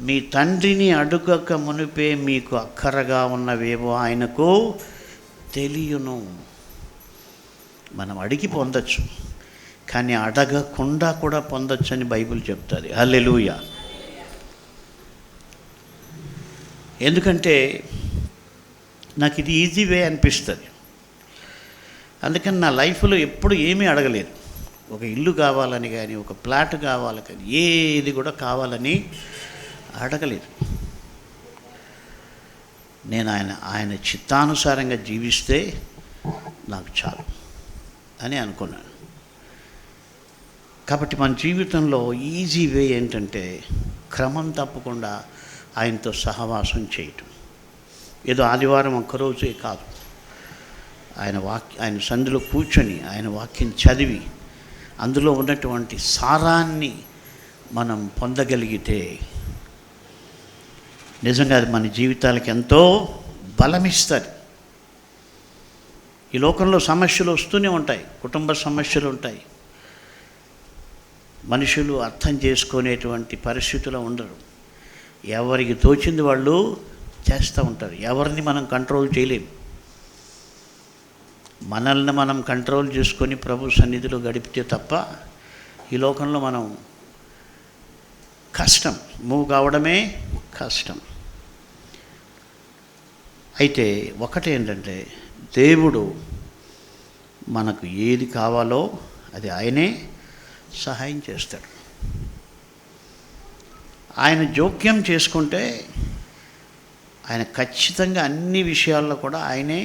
మీ తండ్రిని అడుగక మునిపే మీకు అక్కరగా ఉన్నవేవో ఆయనకు తెలియను. మనం అడిగి పొందొచ్చు, కానీ అడగకుండా కూడా పొందొచ్చు అని బైబిల్ చెప్తుంది. హల్లెలూయా. ఎందుకంటే నాకు ఇది ఈజీ వే అనిపిస్తుంది. అందుకని నా లైఫ్లో ఎప్పుడు ఏమీ అడగలేదు. ఒక ఇల్లు కావాలని కానీ, ఒక ప్లాట్ కావాలి కానీ, ఏది కూడా కావాలని అడగలేదు. నేను ఆయన చిత్తానుసారంగా జీవిస్తే నాకు చాలు అని అనుకున్నాను. కాబట్టి మన జీవితంలో ఈజీ వే ఏంటంటే క్రమం తప్పకుండా ఆయనతో సహవాసం చేయటం. ఏదో ఆదివారం ఒక్కరోజే కాదు, ఆయన సందులో కూర్చొని ఆయన వాక్యం చదివి అందులో ఉన్నటువంటి సారాన్ని మనం పొందగలిగితే నిజంగా అది మన జీవితాలకు ఎంతో బలమిస్తుంది. ఈ లోకంలో సమస్యలు వస్తూనే ఉంటాయి, కుటుంబ సమస్యలు ఉంటాయి. మనుషులు అర్థం చేసుకునేటువంటి పరిస్థితులు ఉండరు. ఎవరికి తోచింది వాళ్ళు చేస్తూ ఉంటారు. ఎవరిని మనం కంట్రోల్ చేయలేము. మనల్ని మనం కంట్రోల్ చేసుకొని ప్రభు సన్నిధిలో గడిపితే తప్ప ఈ లోకంలో మనం కష్టం, మూవ్ కావడమే కష్టం. అయితే ఒకటేంటంటే దేవుడు మనకు ఏది కావాలో అది ఆయనే సహాయం చేస్తాడు. ఆయన జోక్యం చేసుకుంటే ఆయన ఖచ్చితంగా అన్ని విషయాల్లో కూడా ఆయనే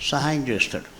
సహాయం చేస్తాడు.